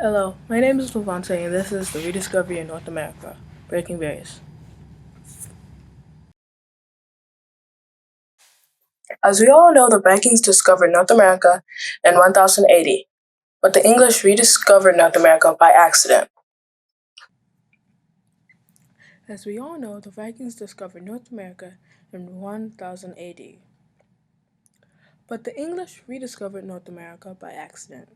Hello, my name is Levante, and this is the Rediscovery in North America, Breaking Berries. As we all know, the Vikings discovered North America in 1080, but the English rediscovered North America by accident. As we all know, the Vikings discovered North America in 1000 AD, but the English rediscovered North America by accident.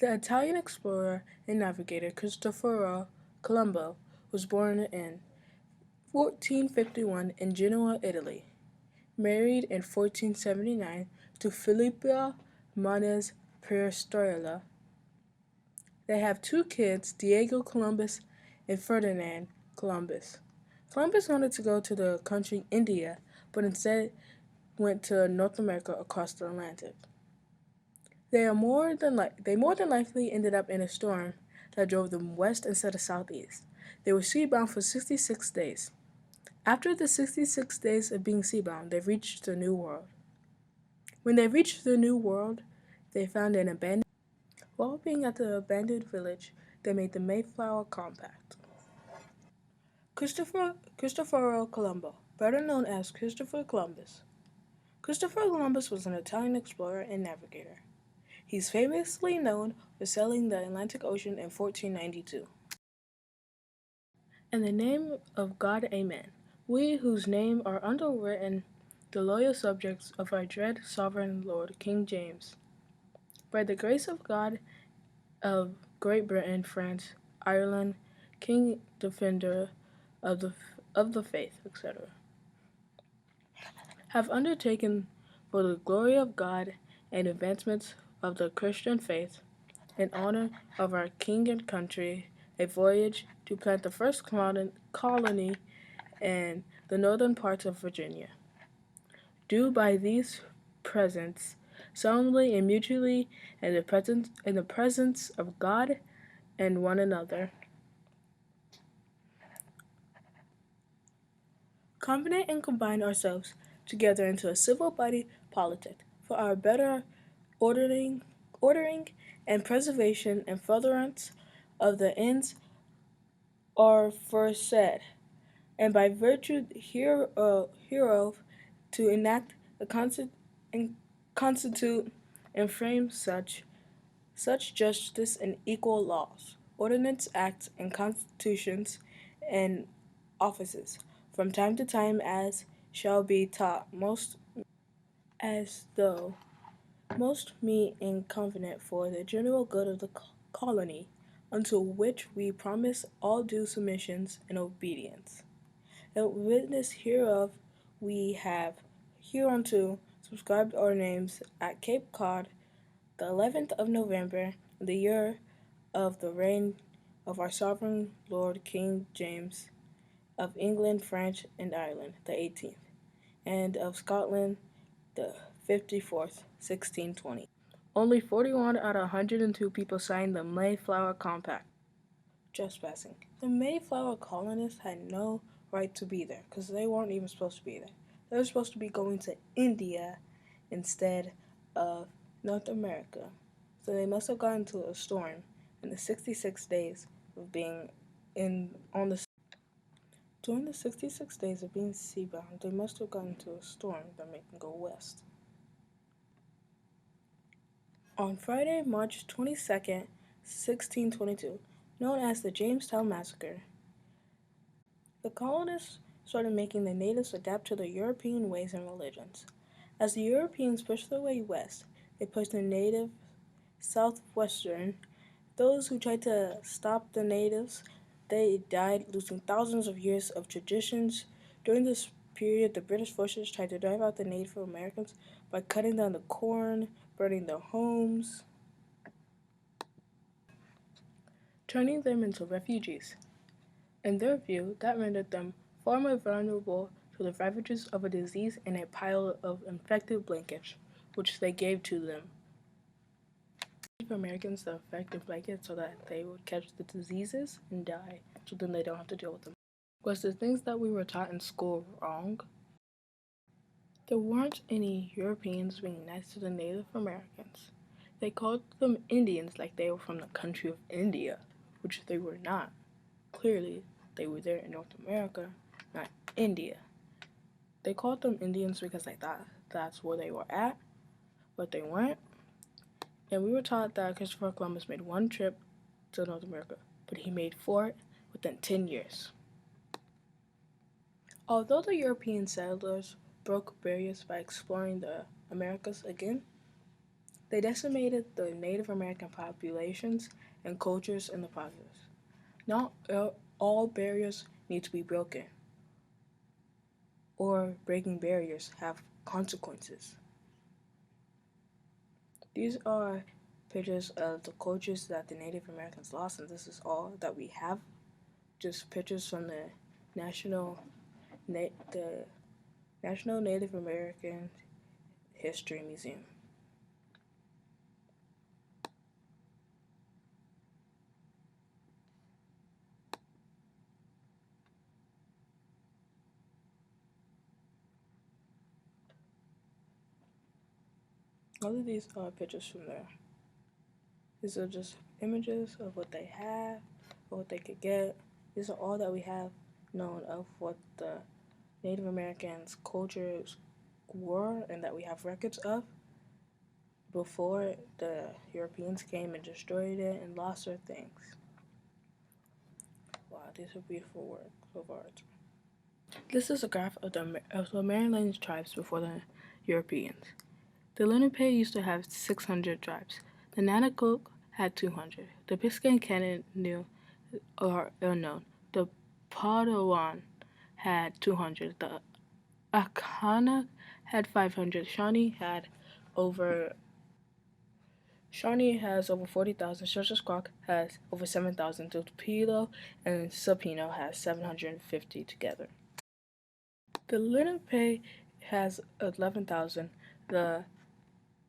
The Italian explorer and navigator Cristoforo Colombo was born in 1451 in Genoa, Italy. Married in 1479 to Filippa Manes Perestrella. They have two kids, Diego Columbus and Ferdinand Columbus. Columbus wanted to go to the country India, but instead went to North America across the Atlantic. They more than likely ended up in a storm that drove them west instead of southeast. They were seabound for 66 days. After the 66 days of being seabound, they reached the New World. When they reached the New World, they found an abandoned. While being at the abandoned village, they made the Mayflower Compact. Cristoforo Colombo, better known as Christopher Columbus. Christopher Columbus was an Italian explorer and navigator. He's famously known for sailing the Atlantic Ocean in 1492. In the name of God, amen. We whose name are underwritten, the loyal subjects of our dread sovereign Lord King James. By the grace of God of Great Britain, France, Ireland, King Defender of the Faith, etc., have undertaken for the glory of God and advancement of the Christian faith, in honor of our King and country, a voyage to plant the first colony in the northern parts of Virginia. Do by these presents, solemnly and mutually, in the presence of God and one another, covenant and combine ourselves together into a civil body politic for our better ordering, ordering and preservation and furtherance of the ends aforesaid, and by virtue hereof to enact and constitute and frame such justice and equal laws, ordinance, acts, and constitutions, and offices, from time to time as shall be taught most as though most meet in covenant for the general good of the colony, unto which we promise all due submissions and obedience. And witness hereof we have hereunto subscribed our names at Cape Cod the 11th of November, in the year of the reign of our sovereign Lord King James, of England, France, and Ireland, the 18th, and of Scotland, the 54th, 1620. Only 41 out of 102 people signed the Mayflower Compact. Trespassing. The Mayflower colonists had no right to be there because they weren't even supposed to be there. They were supposed to be going to India instead of North America. So they must have gotten into a storm in the 66 days of being during the 66 days of being seabound, they must have gotten into a storm that made them go west. On Friday, March 22nd, 1622, known as the Jamestown Massacre, the colonists started making the natives adapt to their European ways and religions. As the Europeans pushed their way west, they pushed the native southwestern. Those who tried to stop the natives, they died, losing thousands of years of traditions. During this period, the British forces tried to drive out the Native Americans by cutting down the corn, burning their homes, turning them into refugees. In their view, that rendered them far more vulnerable to the ravages of a disease and a pile of infected blankets, which they gave to them. Native Americans the infected blankets so that they would catch the diseases and die, so then they don't have to deal with them. Was the things that we were taught in school wrong? There weren't any Europeans being nice to the Native Americans. They called them Indians like they were from the country of India, which they were not. Clearly, they were there in North America, not India. They called them Indians because they thought that's where they were at, but they weren't. And we were taught that Christopher Columbus made one trip to North America, but he made four within 10 years. Although the European settlers broke barriers by exploring the Americas again, they decimated the Native American populations and cultures in the process. Not all barriers need to be broken, or breaking barriers have consequences. These are pictures of the cultures that the Native Americans lost, and this is all that we have. Just pictures from the National the National Native American History Museum. All of these are pictures from there. These are just images of what they have, or what they could get. These are all that we have known of what the Native Americans' cultures were and that we have records of before the Europeans came and destroyed it and lost their things. Wow, these are beautiful works of art. This is a graph of the Maryland tribes before the Europeans. The Lenape used to have 600 tribes. The Nanacook had 200. The Piscataquen are unknown. The Potawatomi had 200. The Akana had 500. Shawnee has over 40,000. Squack has over 7,000. Tupelo and Supino has 750 together. The Lenape has 11,000. The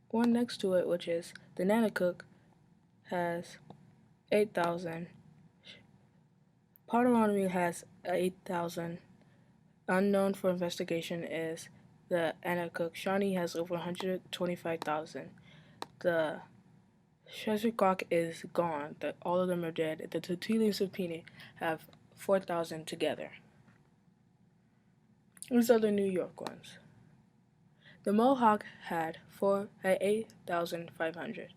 one next to it, which is the Nanacook, has 8,000. Potawatomi has 8,000. Unknown for investigation is the Anacook. Shawnee has over 125,000. The Sheshequack is gone. All of them are dead. The Tutili and Supini have 4,000 together. These are the New York ones. The Mohawk had 8,500.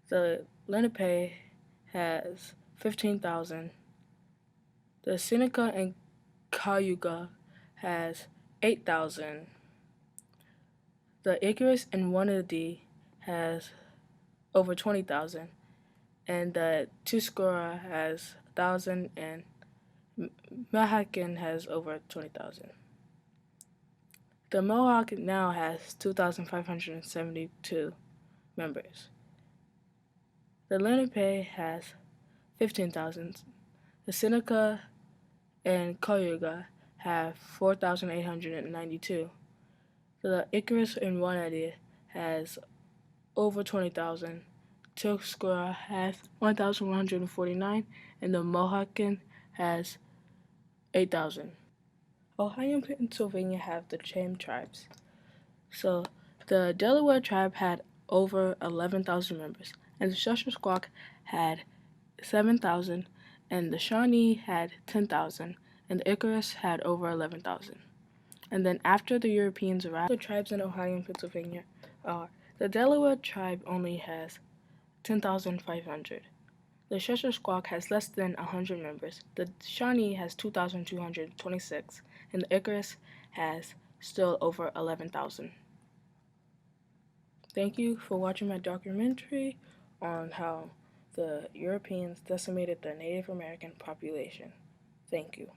The Lenape has 15,000. The Seneca and Cayuga has 8,000. The Icarus and Wanadi has over 20,000. And the Tuscarora has 1,000, and Mahakan has over 20,000. The Mohawk now has 2,572 members. The Lenape has 15,000. The Seneca and Cayuga have 4,892. The Icarus and Wanadi has over 20,000. Tuscarora has 1,149, and the Mohawken has 8,000. Ohio and Pennsylvania have the same tribes. So the Delaware tribe had over 11,000 members, and the Shuswap had 7,000, and the Shawnee had 10,000, and the Icarus had over 11,000. And then after the Europeans arrived, the tribes in Ohio and Pennsylvania are the Delaware tribe only has 10,500. The Shuswap has less than 100 members. The Shawnee has 2,226, and the Icarus has still over 11,000. Thank you for watching my documentary on how the Europeans decimated the Native American population. Thank you.